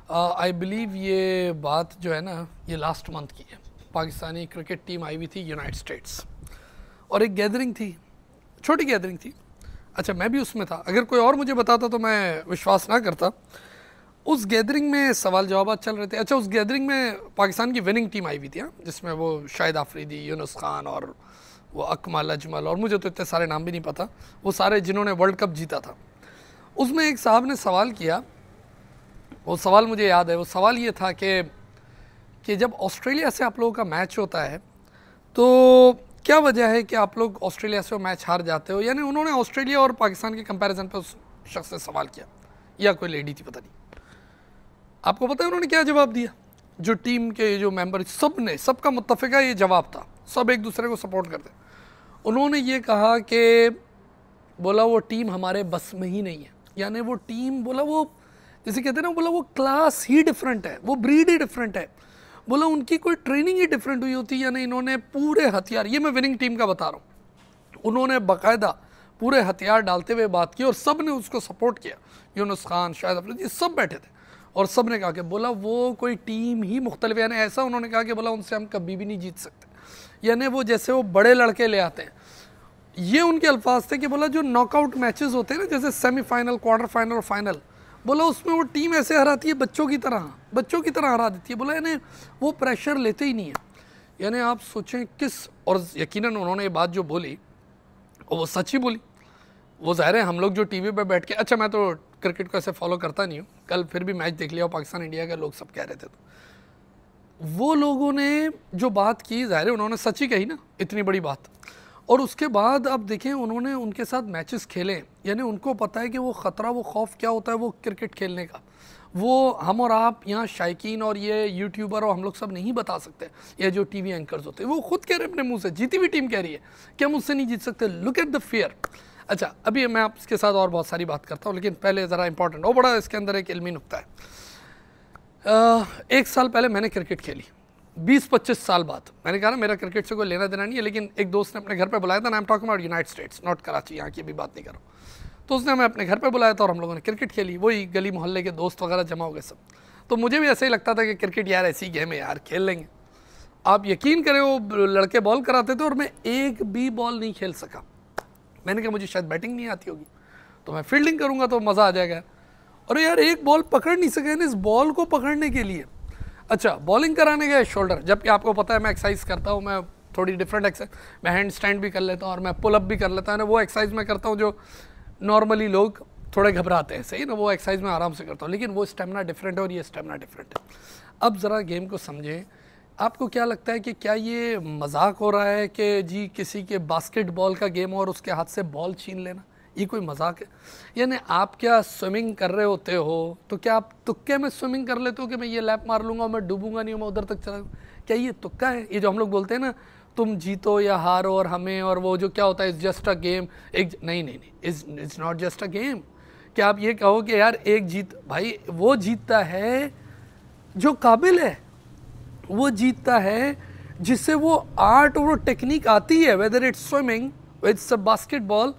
I believe ये बात जो है ना ये लास्ट मंथ की है। पाकिस्तानी क्रिकेट टीम आई हुई थी यूनाइटेड स्टेट्स और एक गैदरिंग थी, छोटी गैदरिंग थी। अच्छा, मैं भी उसमें था। अगर कोई और मुझे बताता तो मैं विश्वास ना करता। उस गैदरिंग में सवाल जवाब चल रहे थे। अच्छा, उस गैदरिंग में पाकिस्तान की विनिंग टीम आई हुई थी, जिसमें वो शाहिद आफरीदी, यूनुस खान और वो अकमल अजमल और मुझे तो इतने सारे नाम भी नहीं पता, वो सारे जिन्होंने वर्ल्ड कप जीता था। उसमें एक साहब ने सवाल किया, वो सवाल मुझे याद है। वो सवाल ये था कि जब ऑस्ट्रेलिया से आप लोगों का मैच होता है तो क्या वजह है कि आप लोग ऑस्ट्रेलिया से वो मैच हार जाते हो। यानी उन्होंने ऑस्ट्रेलिया और पाकिस्तान के कंपैरिजन पे उस शख्स से सवाल किया, या कोई लेडी थी पता नहीं। आपको पता है उन्होंने क्या जवाब दिया? जो टीम के जो मेंबर सब ने, सबका मुत्तफ़िका ये जवाब था, सब एक दूसरे को सपोर्ट करते। उन्होंने ये कहा कि बोला वो टीम हमारे बस में ही नहीं है। यानी वो टीम, बोला वो जैसे कहते हैं ना, बोला वो क्लास ही डिफरेंट है, वो ब्रीड ही डिफरेंट है। बोला उनकी कोई ट्रेनिंग ही डिफरेंट हुई होती है। यानी इन्होंने पूरे हथियार, ये मैं विनिंग टीम का बता रहा हूँ, उन्होंने बाकायदा पूरे हथियार डालते हुए बात की और सब ने उसको सपोर्ट किया। यूनुस खान, शाहिद अफरीदी, सब बैठे थे और सब ने कहा कि बोला वो कोई टीम ही मुख्तलिफ। यानी ऐसा उन्होंने कहा कि बोला उनसे हम कभी भी नहीं जीत सकते। यानी वो जैसे वो बड़े लड़के ले आते हैं, ये उनके अल्फाज थे कि बोला जो नॉकआउट मैचेस होते हैं ना, जैसे सेमीफाइनल, क्वार्टर फाइनल और फाइनल, बोला उसमें वो टीम ऐसे हराती है बच्चों की तरह हरा देती है। बोला यानी वो प्रेशर लेते ही नहीं है। यानी आप सोचें किस, और यकीनन उन्होंने ये बात जो बोली और वो सच ही बोली। वो ज़ाहिर है हम लोग जो टीवी पे बैठ के, अच्छा मैं तो क्रिकेट को ऐसे फॉलो करता नहीं हूँ, कल फिर भी मैच देख लिया और पाकिस्तान इंडिया के लोग सब कह रहे थे, तो वो लोगों ने जो बात की, ज़ाहिर है उन्होंने सच ही कही ना, इतनी बड़ी बात। और उसके बाद अब देखें उन्होंने उनके साथ मैचेस खेले, यानी उनको पता है कि वो ख़तरा, वो खौफ क्या होता है वो क्रिकेट खेलने का। वो हम और आप यहाँ शायकीन और ये यूट्यूबर और हम लोग सब नहीं बता सकते, या जो टीवी एंकर्स होते हैं वो खुद कह रहे हैं अपने मुंह से, जीती हुई टीम कह रही है कि हम उससे नहीं जीत सकते। Look at the fear. अच्छा, अभी मैं आपके साथ और बहुत सारी बात करता हूँ, लेकिन पहले ज़रा इंपॉर्टेंट, वो बड़ा इसके अंदर एक इल्मी नुक्ता है। एक साल पहले मैंने क्रिकेट खेली, 20-25 साल बाद। मैंने कहा ना मेरा क्रिकेट से कोई लेना देना नहीं है, लेकिन एक दोस्त ने अपने घर पे बुलाया था। I am talking about United states, not Karachi, यहाँ की भी बात नहीं कर रहा हूँ। तो उसने हमें अपने घर पे बुलाया था और हम लोगों ने क्रिकेट खेली। वही गली मोहल्ले के दोस्त वगैरह जमा हो गए सब। तो मुझे भी ऐसे ही लगता था कि क्रिकेट यार ऐसी गेम है यार, खेल लेंगे। आप यकीन करें वो लड़के बॉल कराते थे और मैं एक भी बॉल नहीं खेल सका। मैंने कहा मुझे शायद बैटिंग नहीं आती होगी, तो मैं फील्डिंग करूँगा तो मज़ा आ जाएगा। और यार एक बॉल पकड़ नहीं सके इस बॉल को पकड़ने के लिए। अच्छा, बॉलिंग कराने गए शोल्डर, जबकि आपको पता है मैं एक्सरसाइज करता हूँ, मैं थोड़ी डिफरेंट एक्सरसाइज, मैं हैंड स्टैंड भी कर लेता हूँ और मैं पुल अप भी कर लेता हूँ ना। वो एक्सरसाइज मैं करता हूँ जो नॉर्मली लोग थोड़े घबराते हैं, सही ना, वो एक्सरसाइज मैं आराम से करता हूँ, लेकिन वो स्टेमिना डिफरेंट है और ये स्टेमिना डिफरेंट है। अब ज़रा गेम को समझें। आपको क्या लगता है कि क्या ये मजाक हो रहा है कि जी किसी के बास्केटबॉल का गेम और उसके हाथ से बॉल छीन लेना, ये कोई मजाक है? यानी आप क्या स्विमिंग कर रहे होते हो तो क्या आप तुक्के में स्विमिंग कर लेते हो कि मैं ये लैप मार लूँगा, मैं डूबूंगा नहीं, मैं उधर तक चला? क्या ये तुक्का है? ये जो हम लोग बोलते हैं ना तुम जीतो या हारो और हमें, और वो जो क्या होता है इज़ जस्ट अ गेम, एक नहीं, is not just a game. क्या आप ये कहो कि यार एक जीत, भाई वो जीतता है जो काबिल है, वो जीतता है जिससे वो आर्ट और वो टेक्निक आती है, whether it's swimming, it's a basketball.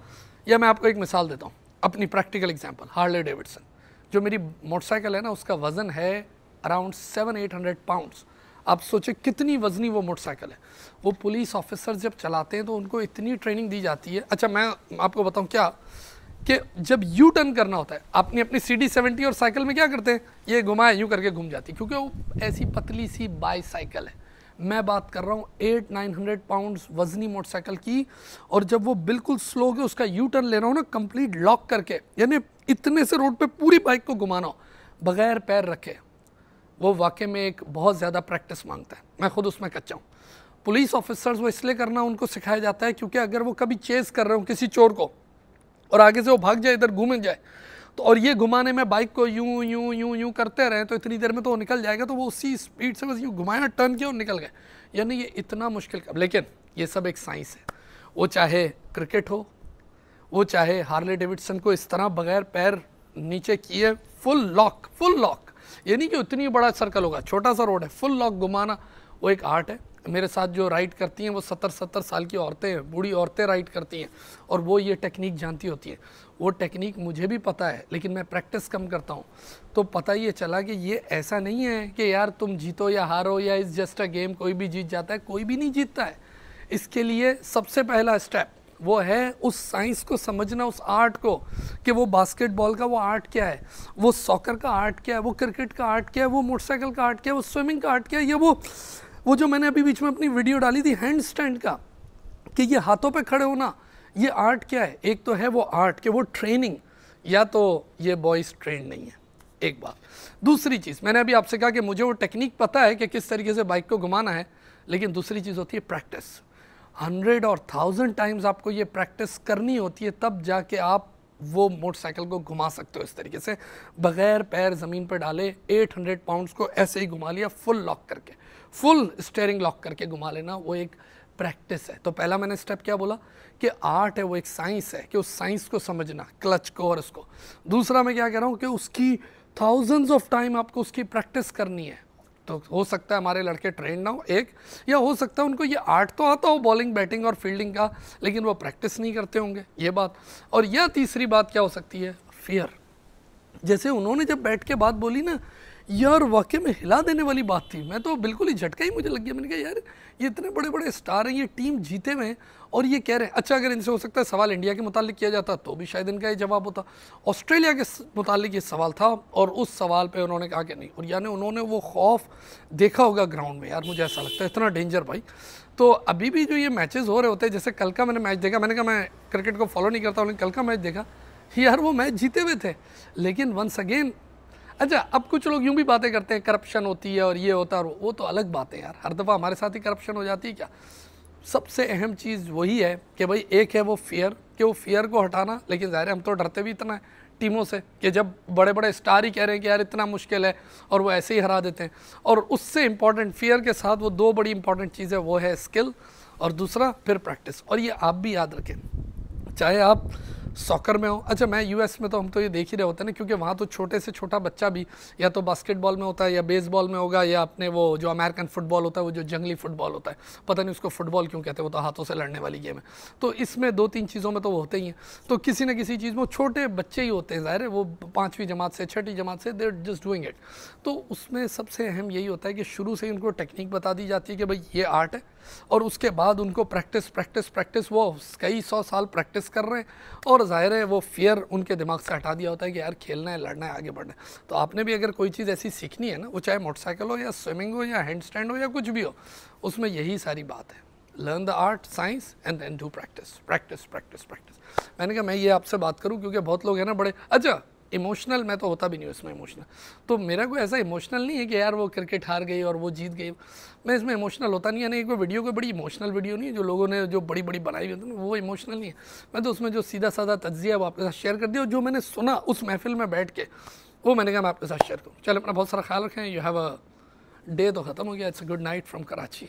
या मैं आपको एक मिसाल देता हूँ, अपनी प्रैक्टिकल एग्जांपल, हार्ले डेविडसन। जो मेरी मोटरसाइकिल है ना उसका वज़न है अराउंड 700-800 पाउंड्स। आप सोचे कितनी वजनी वो मोटरसाइकिल है। वो पुलिस ऑफिसर जब चलाते हैं तो उनको इतनी ट्रेनिंग दी जाती है। अच्छा, मैं आपको बताऊँ क्या, कि जब यू टर्न करना होता है, आपने अपनी CD70 और साइकिल में क्या करते हैं, ये घुमाए यूँ करके घूम जाती है, क्योंकि वो ऐसी पतली सी बाईसाइकिल है। मैं बात कर रहा हूँ 800-900 पाउंड्स वजनी मोटरसाइकिल की। और जब वो बिल्कुल स्लो के उसका यू टर्न ले रहा हो ना, कंप्लीट लॉक करके, यानी इतने से रोड पे पूरी बाइक को घुमाना हो बगैर पैर रखे, वो वाकई में एक बहुत ज़्यादा प्रैक्टिस मांगता है। मैं खुद उसमें कच्चा हूँ। पुलिस ऑफिसर्स वो इसलिए करना उनको सिखाया जाता है क्योंकि अगर वो कभी चेज़ कर रहे हो किसी चोर को और आगे से वो भाग जाए, इधर घूम जाए, तो और ये घुमाने में बाइक को यूं यूं यूं यूं करते रहे तो इतनी देर में तो वो निकल जाएगा। तो वो उसी स्पीड से बस यूं घुमाया, टर्न किया और निकल गए। यानी ये इतना मुश्किल का, लेकिन ये सब एक साइंस है। वो चाहे क्रिकेट हो, वो चाहे हार्ले डेविडसन को इस तरह बगैर पैर नीचे किए फुल लॉक, ये नहीं कि इतनी बड़ा सर्कल होगा, छोटा सा रोड है, फुल लॉक घुमाना, वो एक आर्ट है। मेरे साथ जो राइड करती हैं वो 70-70 साल की औरतें हैं, बूढ़ी औरतें राइड करती हैं और वो ये टेक्निक जानती होती हैं। वो टेक्निक मुझे भी पता है, लेकिन मैं प्रैक्टिस कम करता हूँ। तो पता ये चला कि ये ऐसा नहीं है कि यार तुम जीतो या हारो या इस जस्ट अ गेम, कोई भी जीत जाता है, कोई भी नहीं जीतता है। इसके लिए सबसे पहला स्टेप वो है उस साइंस को समझना, उस आर्ट को, कि वो बास्केटबॉल का वो आर्ट क्या है, वो सॉकर का आर्ट क्या है, वो क्रिकेट का आर्ट क्या है, वो मोटरसाइकिल का आर्ट क्या है, वो स्विमिंग का आर्ट क्या है, या वो जो मैंने अभी बीच में अपनी वीडियो डाली थी हैंड स्टैंड का, कि ये हाथों पे खड़े होना, ये आर्ट क्या है। एक तो है वो आर्ट कि वो ट्रेनिंग, या तो ये बॉयज़ ट्रेंड नहीं है, एक बात। दूसरी चीज़, मैंने अभी आपसे कहा कि मुझे वो टेक्निक पता है कि किस तरीके से बाइक को घुमाना है, लेकिन दूसरी चीज़ होती है प्रैक्टिस। 100 और 1000 टाइम्स आपको ये प्रैक्टिस करनी होती है, तब जाके आप वो मोटरसाइकिल को घुमा सकते हो इस तरीके से, बगैर पैर ज़मीन पर डाले। 800 पाउंड्स को ऐसे ही घुमा लिया, फुल लॉक करके, फुल स्टीयरिंग लॉक करके घुमा लेना, वो एक प्रैक्टिस है। तो पहला मैंने स्टेप क्या बोला कि आर्ट है, वो एक साइंस है, कि उस साइंस को समझना, क्लच को और उसको। दूसरा मैं क्या कह रहा हूँ कि उसकी थाउजेंड्स ऑफ टाइम आपको उसकी प्रैक्टिस करनी है। तो हो सकता है हमारे लड़के ट्रेन ना हो, एक, या हो सकता है उनको ये आर्ट तो आता हो बॉलिंग, बैटिंग और फील्डिंग का, लेकिन वो प्रैक्टिस नहीं करते होंगे, ये बात। और यह तीसरी बात क्या हो सकती है, फियर। जैसे उन्होंने जब बैठ के बात बोली ना, यार वाकई में हिला देने वाली बात थी। मैं तो बिल्कुल ही झटका ही मुझे लग गया। मैंने कहा यार ये इतने बड़े बड़े स्टार हैं, ये टीम जीते हुए हैं और ये कह रहे हैं। अच्छा, अगर इनसे हो सकता है सवाल इंडिया के मुतालिक किया जाता तो भी शायद इनका ये जवाब होता। ऑस्ट्रेलिया के मुतालिक ये सवाल था और उस सवाल पे उन्होंने कहा कि नहीं, और यानी उन्होंने वो खौफ देखा होगा ग्राउंड में। यार मुझे ऐसा लगता है इतना डेंजर भाई। तो अभी भी जो ये मैचेस हो रहे होते हैं, जैसे कल का मैंने मैच देखा, मैंने कहा मैं क्रिकेट को फॉलो नहीं करता लेकिन कल का मैच देखा, यार वो मैच जीते हुए थे, लेकिन वंस अगेन। अच्छा, अब कुछ लोग यूँ भी बातें करते हैं करप्शन होती है और ये होता है, और वो तो अलग बात है यार, हर दफ़ा हमारे साथ ही करप्शन हो जाती है क्या। सबसे अहम चीज़ वही है कि भाई एक है वो फियर, कि वो फियर को हटाना। लेकिन ज़ाहिर है हम तो डरते भी इतना है टीमों से कि जब बड़े बड़े स्टार ही कह रहे हैं कि यार इतना मुश्किल है और वो ऐसे ही हरा देते हैं। और उससे इम्पॉर्टेंट, फियर के साथ वो दो बड़ी इंपॉर्टेंट चीज़ें, वो है स्किल और दूसरा फिर प्रैक्टिस। और ये आप भी याद रखें, चाहे आप सॉकर में हो। अच्छा, मैं यूएस में तो हम तो ये देख ही रहे होते हैं ना, क्योंकि वहाँ तो छोटे से छोटा बच्चा भी या तो बास्केटबॉल में होता है या बेसबॉल में होगा, या अपने वो जो अमेरिकन फुटबॉल होता है, वो जो जंगली फुटबॉल होता है, पता नहीं उसको फुटबॉल क्यों कहते हैं, वो तो हाथों से लड़ने वाली गेम है। तो इसमें 2-3 चीज़ों में तो वो होते ही हैं। तो किसी न किसी चीज़ में वो छोटे बच्चे ही होते हैं, ज़ाहिर है वो 5वीं जमात से 6ठी जमात से दे जस्ट डूइंग इट। तो उसमें सबसे अहम यही होता है कि शुरू से ही उनको टेक्निक बता दी जाती है कि भाई ये आर्ट है, और उसके बाद उनको प्रैक्टिस प्रैक्टिस प्रैक्टिस, वो कई 100 साल प्रैक्टिस कर रहे हैं। और ज़ाहिर है वो फियर उनके दिमाग से हटा दिया होता है कि यार खेलना है, लड़ना है, आगे बढ़ना है। तो आपने भी अगर कोई चीज़ ऐसी सीखनी है ना, वो चाहे मोटरसाइकिल हो या स्विमिंग हो या हैंड स्टैंड हो या कुछ भी हो, उसमें यही सारी बात है। Learn the art, science and then do practice practice practice practice. मैंने कहा मैं ये आपसे बात करूँ क्योंकि बहुत लोग हैं ना बड़े, अच्छा इमोशनल, मैं तो होता भी नहीं हूँ इसमें इमोशनल। तो मेरा कोई ऐसा इमोशनल नहीं है कि यार वो क्रिकेट हार गई और वो जीत गई, मैं इसमें इमोशनल होता नहीं है। नहीं, कोई वीडियो कोई बड़ी इमोशनल वीडियो नहीं है जो लोगों ने जो बड़ी बड़ी बनाई हुई है, वो इमोशनल नहीं है। मैं तो उसमें जो सीधा साधा तज्जिया वो आपके साथ शेयर कर दिया, और जो मैंने सुना उस महफिल में बैठ के, वो मैंने कहा मैं आपके साथ शेयर करूँ। चलो, अपना बहुत सारा ख्याल रखें। यू हैव अ डे तो ख़त्म हो गया। It's a good night from Karachi.